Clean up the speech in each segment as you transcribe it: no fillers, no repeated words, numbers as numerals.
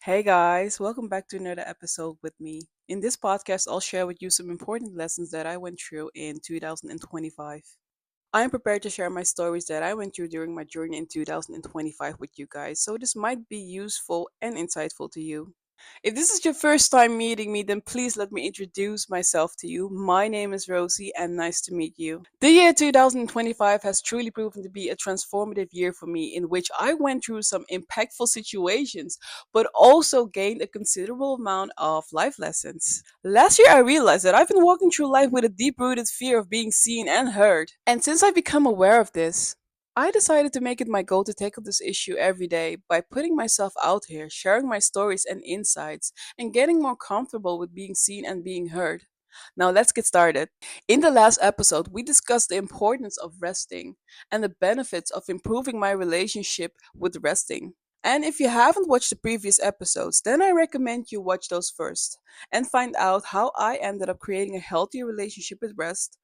Hey guys, welcome back to another episode with me. In this podcast, I'll share with you some important lessons that I went through in 2025. I am prepared to share my stories that I went through during my journey in 2025 with you guys, so this might be useful and insightful to you. If this is your first time meeting me, then please let me introduce myself to you. My name is Rosie, and nice to meet you. The year 2025 has truly proven to be a transformative year for me, in which I went through some impactful situations, but also gained a considerable amount of life lessons. Last year, I realized that I've been walking through life with a deep rooted fear of being seen and heard. And since I've become aware of this, I decided to make it my goal to tackle this issue every day by putting myself out here, sharing my stories and insights, and getting more comfortable with being seen and being heard. Now, let's get started. In the last episode, we discussed the importance of resting and the benefits of improving my relationship with resting. And if you haven't watched the previous episodes, then I recommend you watch those first and find out how I ended up creating a healthier relationship with rest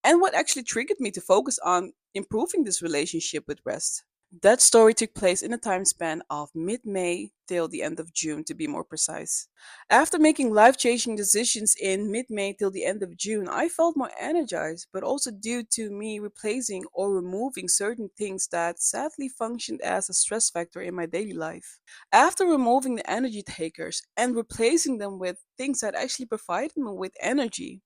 and what actually triggered me to focus on improving this relationship with rest. That story took place in a time span of mid May till the end of June, to be more precise. After making life changing decisions in mid May till the end of June, I felt more energized, but also due to me replacing or removing certain things that sadly functioned as a stress factor in my daily life. After removing the energy takers and replacing them with things that actually provided me with energy,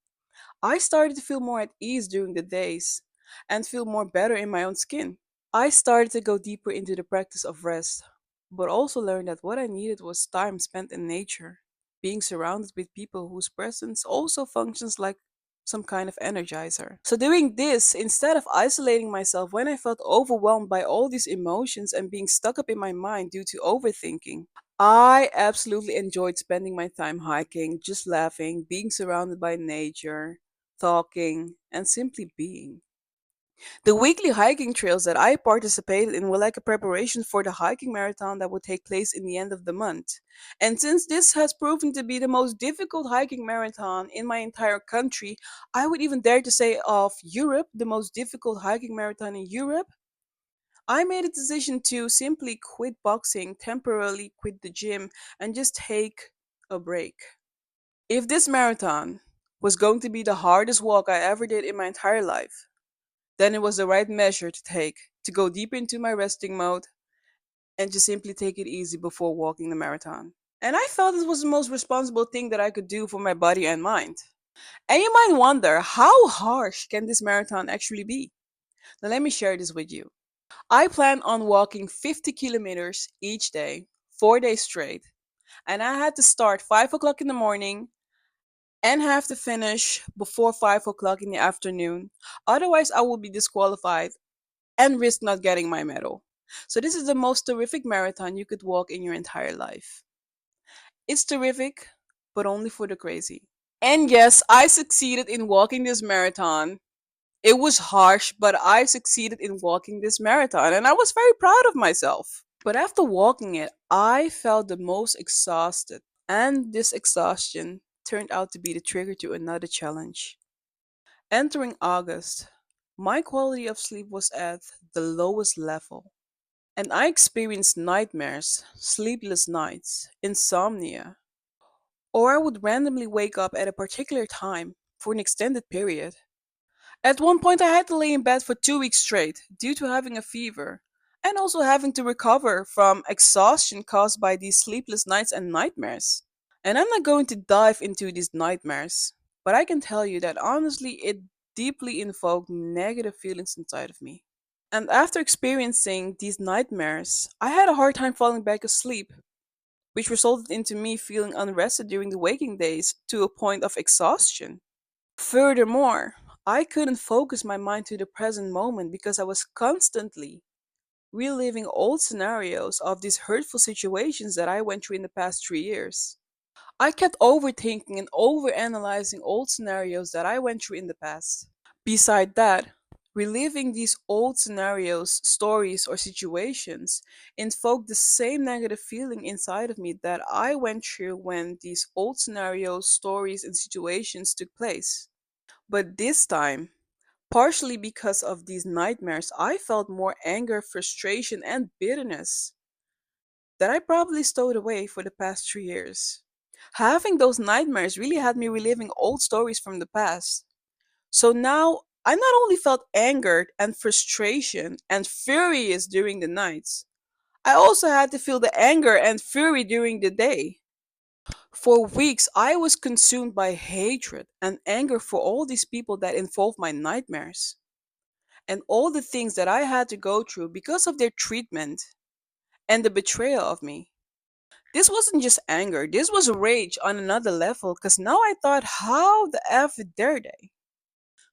I started to feel more at ease during the days and feel more better in my own skin. I started to go deeper into the practice of rest, but also learned that what I needed was time spent in nature, being surrounded with people whose presence also functions like some kind of energizer. So, doing this instead of isolating myself when I felt overwhelmed by all these emotions and being stuck up in my mind due to overthinking, I absolutely enjoyed spending my time hiking, just laughing, being surrounded by nature, talking, and simply being. The weekly hiking trails that I participated in were like a preparation for the hiking marathon that would take place in the end of the month. And since this has proven to be the most difficult hiking marathon in my entire country, I would even dare to say of Europe, the most difficult hiking marathon in Europe, I made a decision to simply quit boxing, temporarily quit the gym, and just take a break. If this marathon was going to be the hardest walk I ever did in my entire life, then it was the right measure to take to go deep into my resting mode and just simply take it easy before walking the marathon. And I felt this was the most responsible thing that I could do for my body and mind. And you might wonder, how harsh can this marathon actually be? Now, let me share this with you. I plan on walking 50 kilometers each day, 4 days straight, and I had to start 5 o'clock in the morning and have to finish before 5 o'clock in the afternoon. Otherwise, I will be disqualified and risk not getting my medal. So, this is the most terrific marathon you could walk in your entire life. It's terrific, but only for the crazy. And yes, I succeeded in walking this marathon. It was harsh, but I succeeded in walking this marathon, and I was very proud of myself. But after walking it, I felt the most exhausted, and this exhaustion turned out to be the trigger to another challenge. Entering August, my quality of sleep was at the lowest level, and I experienced nightmares, sleepless nights, insomnia, or I would randomly wake up at a particular time for an extended period. At one point, I had to lay in bed for 2 weeks straight due to having a fever and also having to recover from exhaustion caused by these sleepless nights and nightmares. And I'm not going to dive into these nightmares, but I can tell you that honestly, it deeply invoked negative feelings inside of me. And after experiencing these nightmares, I had a hard time falling back asleep, which resulted into me feeling unrested during the waking days to a point of exhaustion. Furthermore, I couldn't focus my mind to the present moment because I was constantly reliving old scenarios of these hurtful situations that I went through in the past 3 years. I kept overthinking and overanalyzing old scenarios that I went through in the past. Beside that, reliving these old scenarios, stories, or situations invoked the same negative feeling inside of me that I went through when these old scenarios, stories, and situations took place. But this time, partially because of these nightmares, I felt more anger, frustration, and bitterness that I probably stowed away for the past 3 years. Having those nightmares really had me reliving old stories from the past. So now I not only felt angered and frustration and furious during the nights, I also had to feel the anger and fury during the day. For weeks, I was consumed by hatred and anger for all these people that involved my nightmares and all the things that I had to go through because of their treatment and the betrayal of me. This wasn't just anger, this was rage on another level because now I thought, how the F dare they?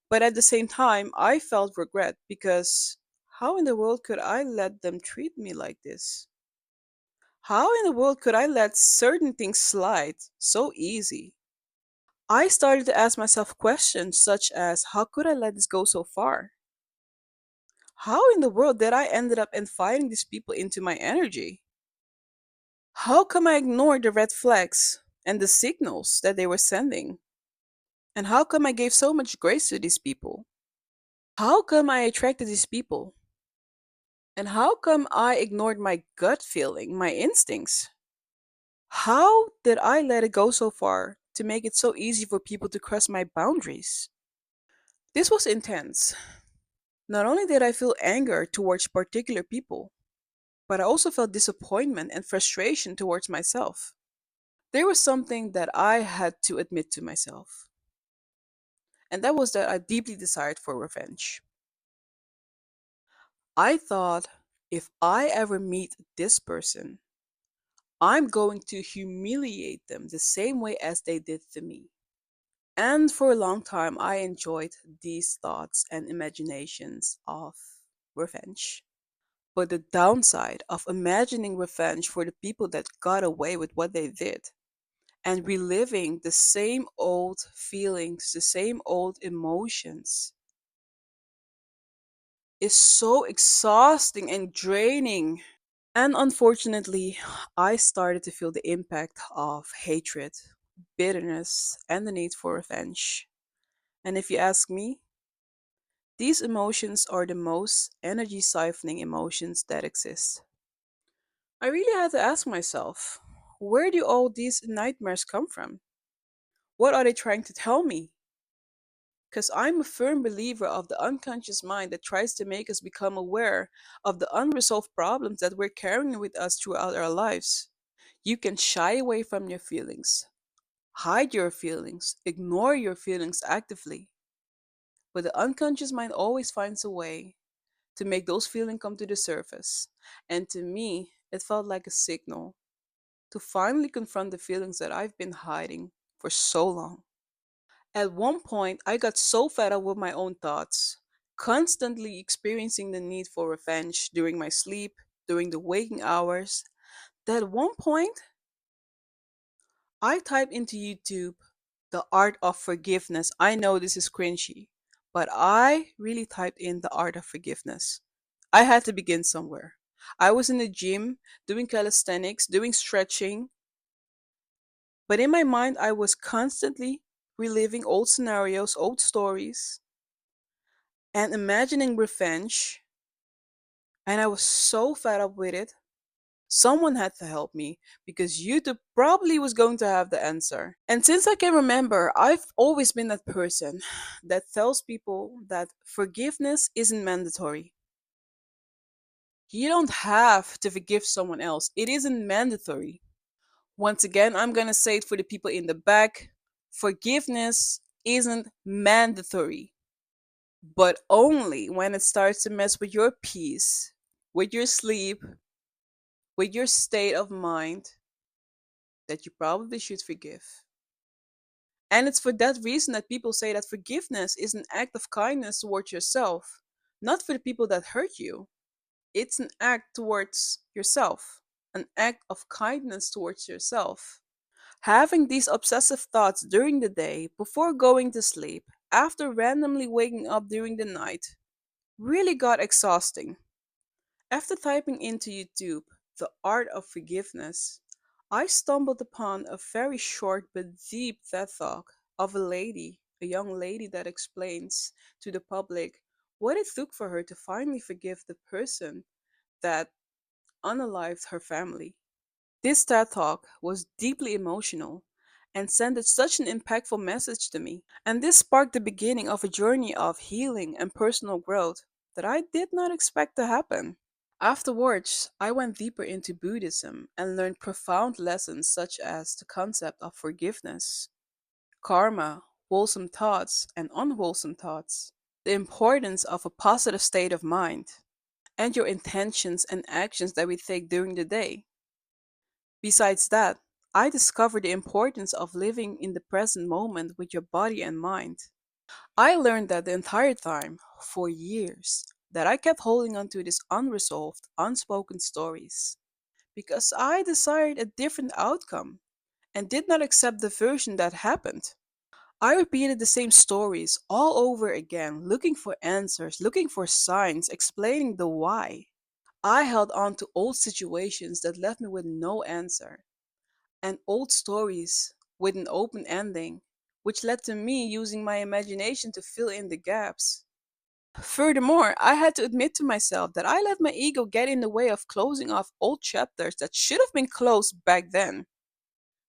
But at the same time, I felt regret because how in the world could I let them treat me like this? How in the world could I let certain things slide so easy? I started to ask myself questions such as how could I let this go so far? How in the world did I ended up inviting these people into my energy? How come I ignored the red flags and the signals that they were sending? And how come I gave so much grace to these people? How come I attracted these people? And how come I ignored my gut feeling, my instincts? How did I let it go so far to make it so easy for people to cross my boundaries? This was intense. Not only did I feel anger towards particular people, but I also felt disappointment and frustration towards myself. There was something that I had to admit to myself, and that was that I deeply desired for revenge. I thought if I ever meet this person, I'm going to humiliate them the same way as they did to me. And for a long time, I enjoyed these thoughts and imaginations of revenge. But the downside of imagining revenge for the people that got away with what they did and reliving the same old feelings, the same old emotions is so exhausting and draining. And unfortunately, I started to feel the impact of hatred, bitterness, and the need for revenge. And if you ask me, these emotions are the most energy siphoning emotions that exist. I really had to ask myself, where do all these nightmares come from? What are they trying to tell me? Because I'm a firm believer of the unconscious mind that tries to make us become aware of the unresolved problems that we're carrying with us throughout our lives. You can shy away from your feelings, hide your feelings, ignore your feelings actively, but the unconscious mind always finds a way to make those feelings come to the surface. And to me, it felt like a signal to finally confront the feelings that I've been hiding for so long. At one point, I got so fed up with my own thoughts, constantly experiencing the need for revenge during my sleep, during the waking hours, that at one point, I typed into YouTube the art of forgiveness. I know this is cringy, but I really typed in the art of forgiveness. I had to begin somewhere. I was in the gym doing calisthenics, doing stretching, but in my mind, I was constantly reliving old scenarios, old stories, and imagining revenge. And I was so fed up with it. Someone had to help me because YouTube probably was going to have the answer. And since I can remember, I've always been that person that tells people that forgiveness isn't mandatory. You don't have to forgive someone else, it isn't mandatory. Once again, I'm gonna say it for the people in the back, forgiveness isn't mandatory, but only when it starts to mess with your peace, with your sleep, with your state of mind, that you probably should forgive. And it's for that reason that people say that forgiveness is an act of kindness towards yourself, not for the people that hurt you. It's an act towards yourself, an act of kindness towards yourself. Having these obsessive thoughts during the day, before going to sleep, after randomly waking up during the night, really got exhausting. After typing into YouTube the art of forgiveness, I stumbled upon a very short but deep TED talk of a young lady that explains to the public what it took for her to finally forgive the person that unalived her family. This TED Talk was deeply emotional and sent such an impactful message to me. And this sparked the beginning of a journey of healing and personal growth that I did not expect to happen. Afterwards, I went deeper into Buddhism and learned profound lessons such as the concept of forgiveness, karma, wholesome thoughts, and unwholesome thoughts, the importance of a positive state of mind, and your intentions and actions that we take during the day. Besides that, I discovered the importance of living in the present moment with your body and mind. I learned that the entire time, for years, that I kept holding on to these unresolved, unspoken stories because I desired a different outcome and did not accept the version that happened. I repeated the same stories all over again, looking for answers, looking for signs, explaining the why. I held on to old situations that left me with no answer, and old stories with an open ending, which led to me using my imagination to fill in the gaps. Furthermore, I had to admit to myself that I let my ego get in the way of closing off old chapters that should have been closed back then.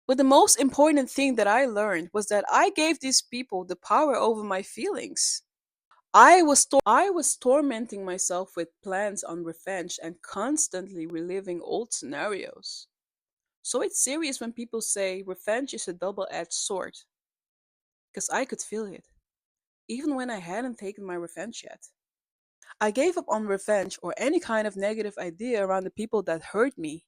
But the most important thing that I learned was that I gave these people the power over my feelings. I was tormenting myself with plans on revenge and constantly reliving old scenarios. So it's serious when people say revenge is a double edged sword, because I could feel it, even when I hadn't taken my revenge yet. I gave up on revenge or any kind of negative idea around the people that hurt me,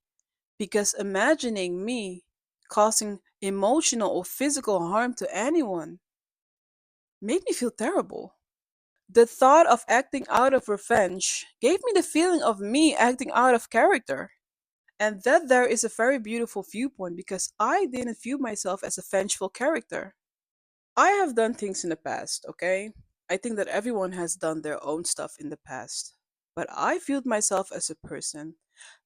because imagining me causing emotional or physical harm to anyone made me feel terrible. The thought of acting out of revenge gave me the feeling of me acting out of character. And that there is a very beautiful viewpoint because I didn't view myself as a vengeful character. I have done things in the past, okay? I think that everyone has done their own stuff in the past. But I viewed myself as a person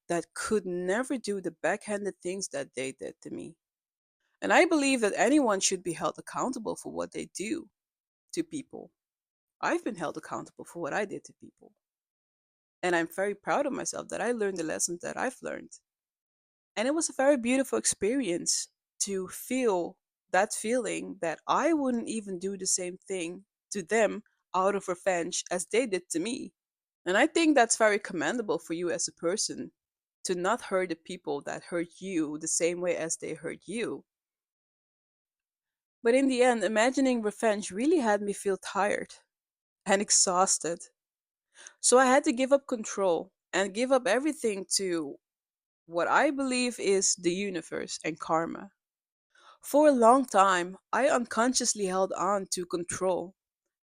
that could never do the backhanded things that they did to me. And I believe that anyone should be held accountable for what they do to people. I've been held accountable for what I did to people. And I'm very proud of myself that I learned the lessons that I've learned. And it was a very beautiful experience to feel that feeling that I wouldn't even do the same thing to them out of revenge as they did to me. And I think that's very commendable for you as a person to not hurt the people that hurt you the same way as they hurt you. But in the end, imagining revenge really had me feel tired and exhausted. So I had to give up control and give up everything to what I believe is the universe and karma. For a long time, I unconsciously held on to control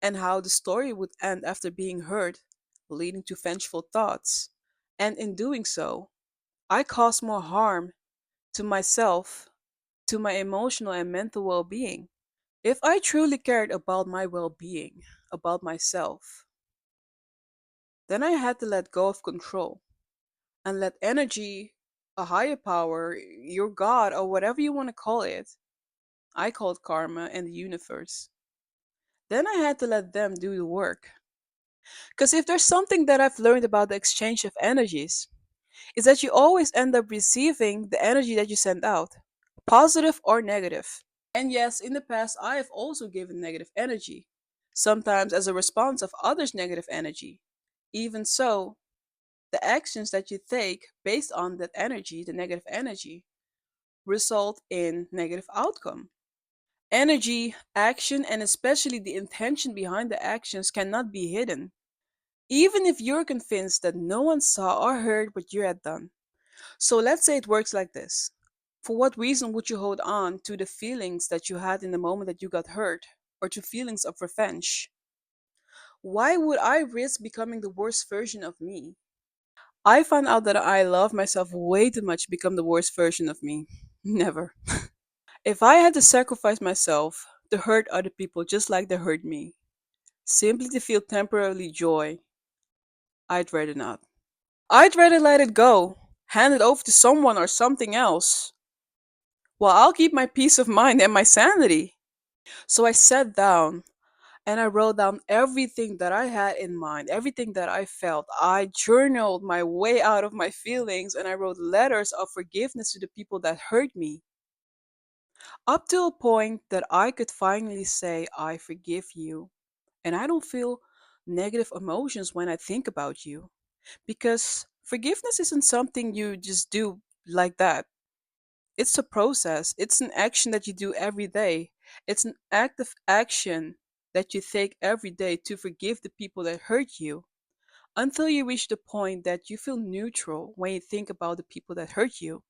and how the story would end after being hurt, leading to vengeful thoughts. And in doing so, I caused more harm to myself, to my emotional and mental well being. If I truly cared about my well being, about myself, then I had to let go of control and let energy, a higher power, your God, or whatever you want to call it, I call it karma and the universe. Then I had to let them do the work. Because if there's something that I've learned about the exchange of energies, is that you always end up receiving the energy that you send out, positive or negative. And yes, in the past, I have also given negative energy, sometimes as a response of others' negative energy. Even so, the actions that you take based on that energy, the negative energy, result in negative outcome. Energy, action, and especially the intention behind the actions cannot be hidden, even if you're convinced that no one saw or heard what you had done. So let's say it works like this. For what reason would you hold on to the feelings that you had in the moment that you got hurt, or to feelings of revenge? Why would I risk becoming the worst version of me? I found out that I love myself way too much to become the worst version of me. Never. If I had to sacrifice myself to hurt other people just like they hurt me, simply to feel temporarily joy, I'd rather not. I'd rather let it go, hand it over to someone or something else, while I'll keep my peace of mind and my sanity. So I sat down And I wrote down everything that I had in mind, everything that I felt. I journaled my way out of my feelings and I wrote letters of forgiveness to the people that hurt me, up to a point that I could finally say, I forgive you. And I don't feel negative emotions when I think about you. Because forgiveness isn't something you just do like that. It's a process, it's an action that you do every day. It's an active action that you take every day to forgive the people that hurt you until you reach the point that you feel neutral when you think about the people that hurt you.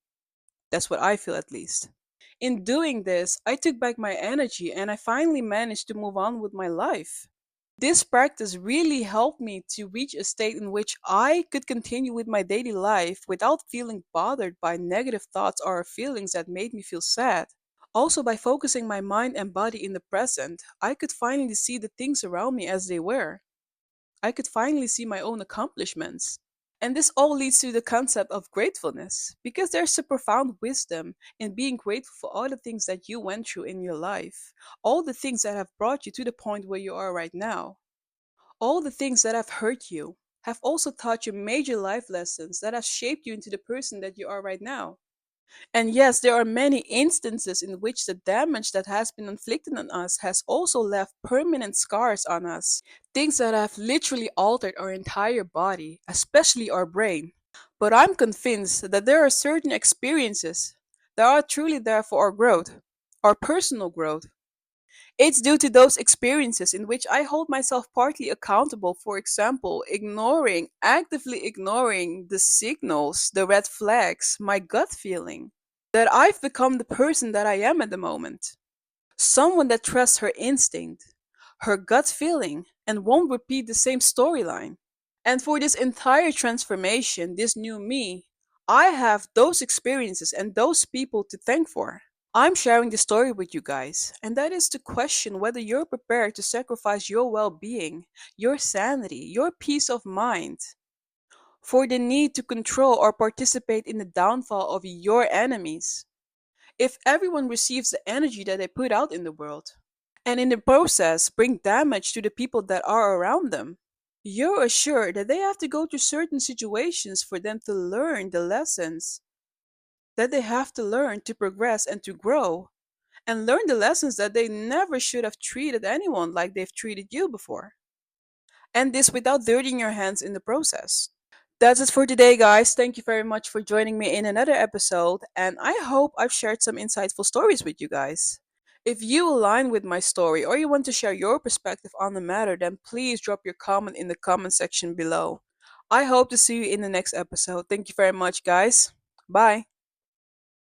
That's what I feel, at least. In doing this, I took back my energy and I finally managed to move on with my life. This practice really helped me to reach a state in which I could continue with my daily life without feeling bothered by negative thoughts or feelings that made me feel sad. Also, by focusing my mind and body in the present, I could finally see the things around me as they were. I could finally see my own accomplishments. And this all leads to the concept of gratefulness, because there's a profound wisdom in being grateful for all the things that you went through in your life, all the things that have brought you to the point where you are right now. All the things that have hurt you have also taught you major life lessons that have shaped you into the person that you are right now. And yes, there are many instances in which the damage that has been inflicted on us has also left permanent scars on us. Things that have literally altered our entire body, especially our brain. But I'm convinced that there are certain experiences that are truly there for our growth, our personal growth. It's due to those experiences in which I hold myself partly accountable, for example, actively ignoring the signals, the red flags, my gut feeling, that I've become the person that I am at the moment. Someone that trusts her instinct, her gut feeling, and won't repeat the same storyline. And for this entire transformation, this new me, I have those experiences and those people to thank for. I'm sharing the story with you guys, and that is to question whether you're prepared to sacrifice your well being, your sanity, your peace of mind for the need to control or participate in the downfall of your enemies. If everyone receives the energy that they put out in the world, and in the process bring damage to the people that are around them, you're assured that they have to go through certain situations for them to learn the lessons that they have to learn to progress and to grow and learn the lessons that they never should have treated anyone like they've treated you before. And this without dirtying your hands in the process. That's it for today, guys. Thank you very much for joining me in another episode, and I hope I've shared some insightful stories with you guys. If you align with my story or you want to share your perspective on the matter, then please drop your comment in the comment section below. I hope to see you in the next episode. Thank you very much, guys. Bye.